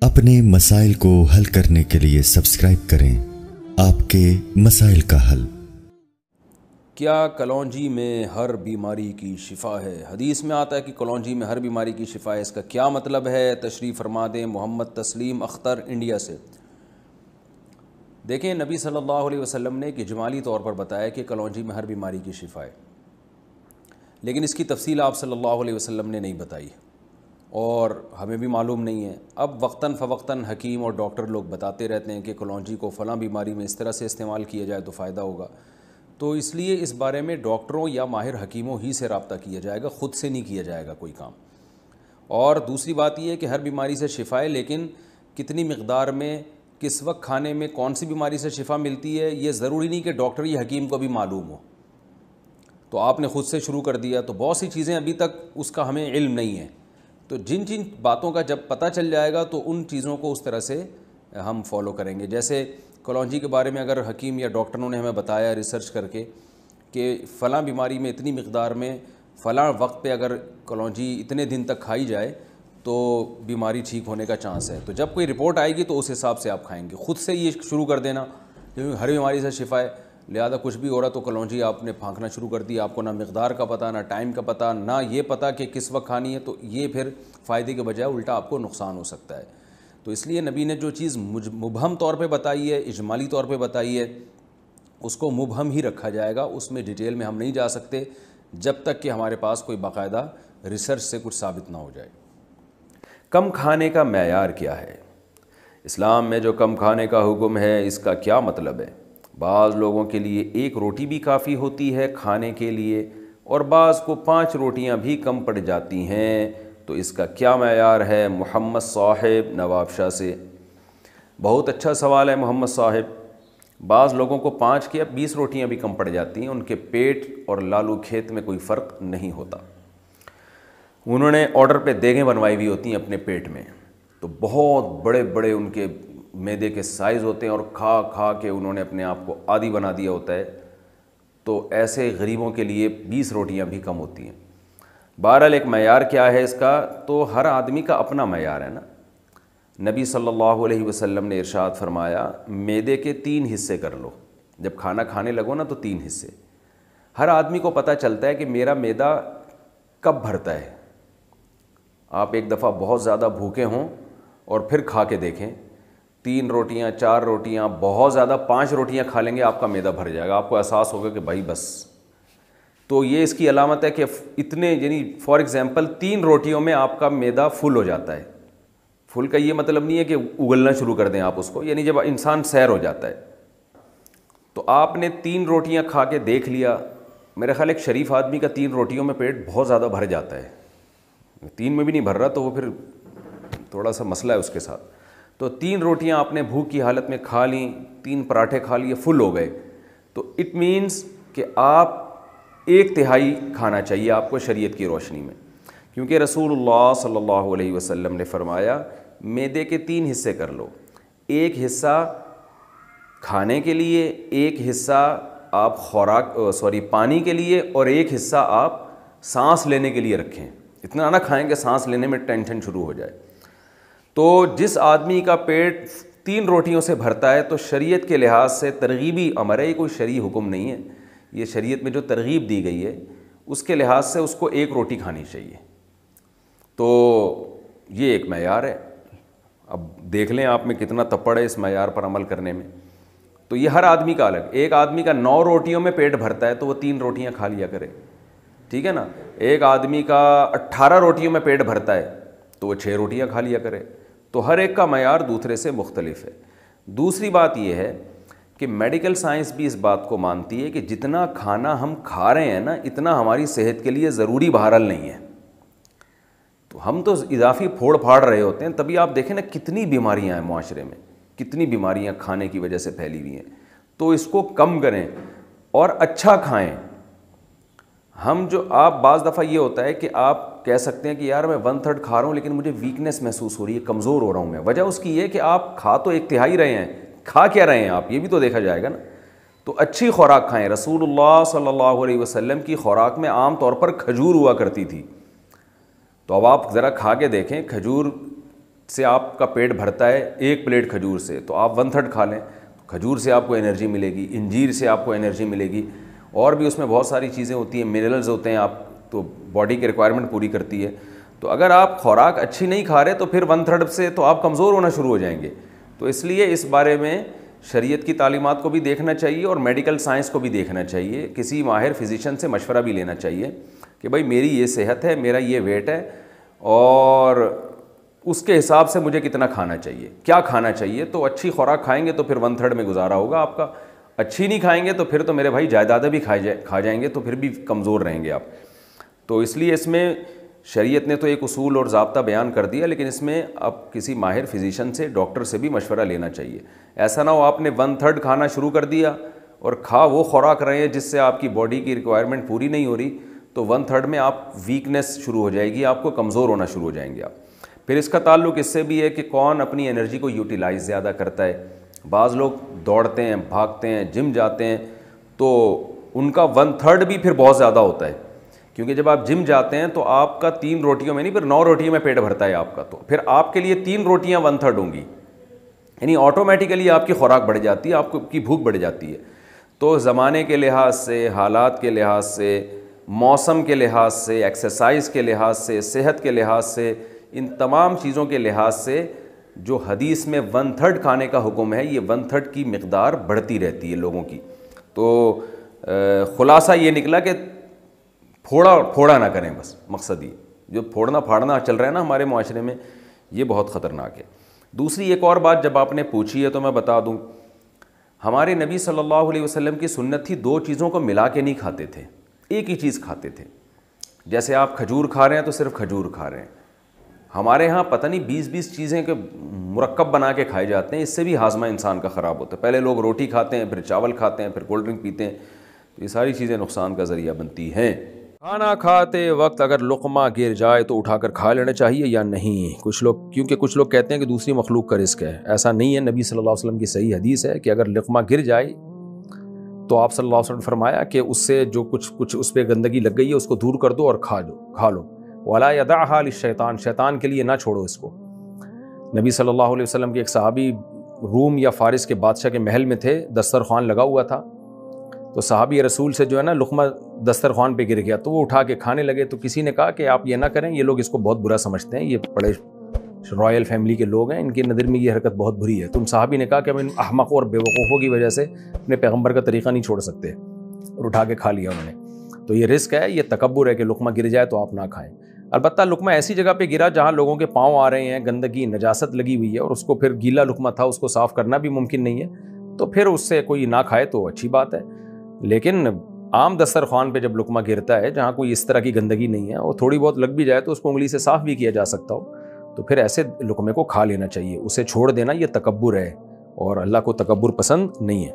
اپنے مسائل کو حل کرنے کے لیے سبسکرائب کریں آپ کے مسائل کا حل۔ کیا کلونجی میں ہر بیماری کی شفا ہے؟ حدیث میں آتا ہے کہ کلونجی میں ہر بیماری کی شفا ہے۔ اس کا کیا مطلب ہے؟ تشریف فرما دیں محمد تسلیم اختر انڈیا سے۔ دیکھیں، نبی صلی اللہ علیہ وسلم نے ایک اجمالی طور پر بتایا کہ کلونجی میں ہر بیماری کی شفا ہے، لیکن اس کی تفصیل آپ صلی اللہ علیہ وسلم نے نہیں بتائی اور ہمیں بھی معلوم نہیں ہے۔ اب وقتاً فوقتاً حکیم اور ڈاکٹر لوگ بتاتے رہتے ہیں کہ کلونجی کو فلاں بیماری میں اس طرح سے استعمال کیا جائے تو فائدہ ہوگا، تو اس لیے اس بارے میں ڈاکٹروں یا ماہر حکیموں ہی سے رابطہ کیا جائے گا، خود سے نہیں کیا جائے گا کوئی کام۔ اور دوسری بات یہ ہے کہ ہر بیماری سے شفا ہے، لیکن کتنی مقدار میں، کس وقت کھانے میں کون سی بیماری سے شفا ملتی ہے، یہ ضروری نہیں کہ ڈاکٹر یا حکیم کو بھی معلوم ہو۔ تو آپ نے خود سے شروع کر دیا، تو بہت سی چیزیں ابھی تک اس کا ہمیں علم نہیں ہے، تو جن باتوں کا جب پتہ چل جائے گا تو ان چیزوں کو اس طرح سے ہم فالو کریں گے۔ جیسے کلونجی کے بارے میں اگر حکیم یا ڈاکٹروں نے ہمیں بتایا ریسرچ کر کے کہ فلاں بیماری میں اتنی مقدار میں فلاں وقت پہ اگر کلونجی اتنے دن تک کھائی جائے تو بیماری ٹھیک ہونے کا چانس ہے، تو جب کوئی رپورٹ آئے گی تو اس حساب سے آپ کھائیں گے۔ خود سے یہ شروع کر دینا کیونکہ ہر بیماری سے شفا ہے، لہذا کچھ بھی ہو رہا تو کلونجی آپ نے پھانکنا شروع کر دی، آپ کو نہ مقدار کا پتہ، نہ ٹائم کا پتہ، نہ یہ پتہ کہ کس وقت کھانی ہے، تو یہ پھر فائدے کے بجائے الٹا آپ کو نقصان ہو سکتا ہے۔ تو اس لیے نبی نے جو چیز مبہم طور پہ بتائی ہے، اجمالی طور پہ بتائی ہے، اس کو مبہم ہی رکھا جائے گا، اس میں ڈیٹیل میں ہم نہیں جا سکتے جب تک کہ ہمارے پاس کوئی باقاعدہ ریسرچ سے کچھ ثابت نہ ہو جائے۔ کم کھانے کا معیار کیا ہے؟ اسلام میں جو کم کھانے کا حکم ہے اس کا کیا مطلب ہے؟ بعض لوگوں کے لیے ایک روٹی بھی کافی ہوتی ہے کھانے کے لیے، اور بعض کو 5 روٹیاں بھی کم پڑ جاتی ہیں، تو اس کا کیا معیار ہے؟ محمد صاحب نواب شاہ سے۔ بہت اچھا سوال ہے محمد صاحب۔ بعض لوگوں کو 5 یا 20 روٹیاں بھی کم پڑ جاتی ہیں، ان کے پیٹ اور لالو کھیت میں کوئی فرق نہیں ہوتا۔ انہوں نے آرڈر پہ دیگیں بنوائی ہوئی ہوتی ہیں اپنے پیٹ میں، تو بہت بڑے بڑے ان کے معدے کے سائز ہوتے ہیں، اور کھا کھا کے انہوں نے اپنے آپ کو عادی بنا دیا ہوتا ہے، تو ایسے غریبوں کے لیے 20 روٹیاں بھی کم ہوتی ہیں۔ بہرحال ایک معیار کیا ہے اس کا؟ تو ہر آدمی کا اپنا معیار ہے نا۔ نبی صلی اللہ علیہ وسلم نے ارشاد فرمایا معدے کے 3 حصے کر لو، جب کھانا کھانے لگو نا تو 3 حصے۔ ہر آدمی کو پتہ چلتا ہے کہ میرا معدہ کب بھرتا ہے۔ آپ ایک دفعہ بہت زیادہ بھوکے ہوں اور پھر کھا کے دیکھیں، 3 روٹیاں 4 روٹیاں، بہت زیادہ 5 روٹیاں کھا لیں گے، آپ کا معدہ بھر جائے گا، آپ کو احساس ہوگا کہ بھائی بس۔ تو یہ اس کی علامت ہے کہ اتنے، یعنی فار ایگزامپل 3 روٹیوں میں آپ کا معدہ فل ہو جاتا ہے۔ فل کا یہ مطلب نہیں ہے کہ اگلنا شروع کر دیں آپ اس کو، یعنی جب انسان سیر ہو جاتا ہے۔ تو آپ نے 3 روٹیاں کھا کے دیکھ لیا، میرے خیال ایک شریف آدمی کا 3 روٹیوں میں پیٹ بہت زیادہ بھر جاتا ہے، 3 میں بھی نہیں بھر رہا تو وہ پھر تھوڑا سا مسئلہ ہے اس کے ساتھ۔ تو 3 روٹیاں آپ نے بھوک کی حالت میں کھا لیں، 3 پراٹھے کھا لیے، فل ہو گئے، تو اٹ مینس کہ آپ 1/3 کھانا چاہیے آپ کو شریعت کی روشنی میں، کیونکہ رسول اللہ صلی اللہ علیہ وسلم نے فرمایا معدے کے 3 حصے کر لو، 1 حصہ کھانے کے لیے، 1 حصہ آپ پانی کے لیے، اور 1 حصہ آپ سانس لینے کے لیے رکھیں۔ اتنا نہ کھائیں کہ سانس لینے میں ٹینشن شروع ہو جائے۔ تو جس آدمی کا پیٹ 3 روٹیوں سے بھرتا ہے تو شریعت کے لحاظ سے ترغیبی امر ہے، یہ کوئی شرعی حکم نہیں ہے، یہ شریعت میں جو ترغیب دی گئی ہے اس کے لحاظ سے اس کو 1 روٹی کھانی چاہیے۔ تو یہ ایک معیار ہے، اب دیکھ لیں آپ میں کتنا تپڑ ہے اس معیار پر عمل کرنے میں۔ تو یہ ہر آدمی کا الگ، ایک آدمی کا 9 روٹیوں میں پیٹ بھرتا ہے تو وہ 3 روٹیاں کھا لیا کرے، ٹھیک ہے نا۔ ایک آدمی کا 18 روٹیوں میں پیٹ بھرتا ہے تو وہ 6 روٹیاں کھا لیا کرے۔ تو ہر ایک کا معیار دوسرے سے مختلف ہے۔ دوسری بات یہ ہے کہ میڈیکل سائنس بھی اس بات کو مانتی ہے کہ جتنا کھانا ہم کھا رہے ہیں نا، اتنا ہماری صحت کے لیے ضروری بہرحال نہیں ہے۔ تو ہم تو اضافی پھوڑ پھاڑ رہے ہوتے ہیں، تبھی آپ دیکھیں نا کتنی بیماریاں ہیں معاشرے میں، کتنی بیماریاں کھانے کی وجہ سے پھیلی ہوئی ہیں۔ تو اس کو کم کریں اور اچھا کھائیں۔ ہم جو آپ بعض دفعہ یہ ہوتا ہے کہ آپ کہہ سکتے ہیں کہ یار میں 1/3 کھا رہا ہوں لیکن مجھے ویکنیس محسوس ہو رہی ہے، کمزور ہو رہا ہوں میں۔ وجہ اس کی یہ کہ آپ کھا تو 1/3 رہے ہیں، کھا کیا رہے ہیں آپ، یہ بھی تو دیکھا جائے گا نا۔ تو اچھی خوراک کھائیں۔ رسول اللہ صلی اللہ علیہ وسلم کی خوراک میں عام طور پر کھجور ہوا کرتی تھی، تو اب آپ ذرا کھا کے دیکھیں، کھجور سے آپ کا پیٹ بھرتا ہے 1 پلیٹ کھجور سے، تو آپ 1/3 کھا لیں، کھجور سے آپ کو انرجی ملے گی، انجیر سے آپ کو انرجی ملے گی، اور بھی اس میں بہت ساری چیزیں ہوتی ہیں، منرلز ہوتے ہیں، آپ تو باڈی کی ریکوائرمنٹ پوری کرتی ہے۔ تو اگر آپ خوراک اچھی نہیں کھا رہے تو پھر 1/3 سے تو آپ کمزور ہونا شروع ہو جائیں گے۔ تو اس لیے اس بارے میں شریعت کی تعلیمات کو بھی دیکھنا چاہیے اور میڈیکل سائنس کو بھی دیکھنا چاہیے، کسی ماہر فزیشین سے مشورہ بھی لینا چاہیے کہ بھائی میری یہ صحت ہے، میرا یہ ویٹ ہے، اور اس کے حساب سے مجھے کتنا کھانا چاہیے، کیا کھانا چاہیے۔ تو اچھی خوراک کھائیں گے تو پھر 1/3 میں گزارا ہوگا آپ کا، اچھی نہیں کھائیں گے تو پھر تو میرے بھائی جائیدادیں بھی کھا جائیں گے، تو پھر بھی کمزور رہیں گے آپ۔ تو اس لیے اس میں شریعت نے تو ایک اصول اور ضابطہ بیان کر دیا، لیکن اس میں اب کسی ماہر فزیشین سے، ڈاکٹر سے بھی مشورہ لینا چاہیے۔ ایسا نہ ہو آپ نے 1/3 کھانا شروع کر دیا اور کھا وہ خوراک رہے ہیں جس سے آپ کی باڈی کی ریکوائرمنٹ پوری نہیں ہو رہی، تو 1/3 میں آپ ویکنیس شروع ہو جائے گی، آپ کو کمزور ہونا شروع ہو جائیں گے آپ۔ پھر اس کا تعلق اس سے بھی ہے کہ کون اپنی انرجی کو یوٹیلائز زیادہ کرتا ہے۔ بعض لوگ دوڑتے ہیں، بھاگتے ہیں، جم جاتے ہیں، تو ان کا 1/3 بھی پھر بہت زیادہ ہوتا ہے، کیونکہ جب آپ جم جاتے ہیں تو آپ کا 3 روٹیوں میں نہیں، پھر 9 روٹیوں میں پیٹ بھرتا ہے آپ کا، تو پھر آپ کے لیے 3 روٹیاں 1/3 ہوں گی، یعنی آٹومیٹیکلی آپ کی خوراک بڑھ جاتی ہے، آپ کی بھوک بڑھ جاتی ہے۔ تو زمانے کے لحاظ سے، حالات کے لحاظ سے، موسم کے لحاظ سے، ایکسرسائز کے لحاظ سے، صحت کے لحاظ سے، ان تمام چیزوں کے لحاظ سے جو حدیث میں 1/3 کھانے کا حکم ہے، یہ 1/3 کی مقدار بڑھتی رہتی ہے لوگوں کی۔ تو خلاصہ یہ نکلا کہ پھوڑا نہ کریں، بس مقصد یہ، جو پھوڑنا پھاڑنا چل رہا ہے نا ہمارے معاشرے میں، یہ بہت خطرناک ہے۔ دوسری ایک اور بات جب آپ نے پوچھی ہے تو میں بتا دوں، ہمارے نبی صلی اللہ علیہ وسلم کی سنت تھی 2 چیزوں کو ملا کے نہیں کھاتے تھے، ایک ہی چیز کھاتے تھے۔ جیسے آپ کھجور کھا رہے ہیں تو صرف کھجور کھا رہے ہیں، ہمارے ہاں پتہ نہیں 20 چیزیں کے مرکب بنا کے کھائے جاتے ہیں، اس سے بھی ہاضمہ انسان کا خراب ہوتا ہے۔ پہلے لوگ روٹی کھاتے ہیں، پھر چاول کھاتے ہیں، پھر کولڈ ڈرنک پیتے ہیں، تو یہ ساری چیزیں نقصان کا ذریعہ بنتی ہیں۔ کھانا کھاتے وقت اگر لقمہ گر جائے تو اٹھا کر کھا لینا چاہیے یا نہیں؟ کیونکہ کچھ لوگ کہتے ہیں کہ دوسری مخلوق کا رزق ہے، ایسا نہیں ہے۔ نبی صلی اللہ علیہ وسلم کی صحیح حدیث ہے کہ اگر لقمہ گر جائے تو آپ صلی اللہ علیہ وسلم نے فرمایا کہ اس سے جو کچھ اس پہ گندگی لگ گئی ہے اس کو دور کر دو اور کھا لو۔ وَلَا يَدَعْهَا لِلشَّيْطَانِ، شیطان کے لیے نہ چھوڑو اس کو۔ نبی صلی اللہ علیہ وسلم کے ایک صحابی روم یا فارس کے بادشاہ کے محل میں تھے، دسترخوان لگا ہوا تھا، تو صحابی رسول سے جو ہے نا لقمہ دسترخوان پہ گر گیا تو وہ اٹھا کے کھانے لگے، تو کسی نے کہا کہ آپ یہ نہ کریں، یہ لوگ اس کو بہت برا سمجھتے ہیں، یہ بڑے رائل فیملی کے لوگ ہیں، ان کی نظر میں یہ حرکت بہت بری ہے۔ تو ان صحابی نے کہا کہ ہم ان احمقوں اور بیوقوفوں کی وجہ سے اپنے پیغمبر کا طریقہ نہیں چھوڑ سکتے، اور اٹھا کے کھا لیا انہوں نے۔ تو یہ رزق ہے، یہ تکبر ہے کہ لقمہ گر جائے تو آپ نہ کھائیں۔ البتہ لقمہ ایسی جگہ پہ گرا جہاں لوگوں کے پاؤں آ رہے ہیں، گندگی نجاست لگی ہوئی ہے، اور اس کو پھر گیلا لقمہ تھا، اس کو صاف کرنا بھی ممکن نہیں ہے، تو پھر اس سے کوئی نہ کھائے تو اچھی بات ہے۔ لیکن عام دسترخوان پہ جب لقمہ گرتا ہے جہاں کوئی اس طرح کی گندگی نہیں ہے اور تھوڑی بہت لگ بھی جائے تو اس کو انگلی سے صاف بھی کیا جا سکتا ہو، تو پھر ایسے لقمے کو کھا لینا چاہیے۔ اسے چھوڑ دینا یہ تکبر ہے، اور اللہ کو تکبر پسند نہیں ہے۔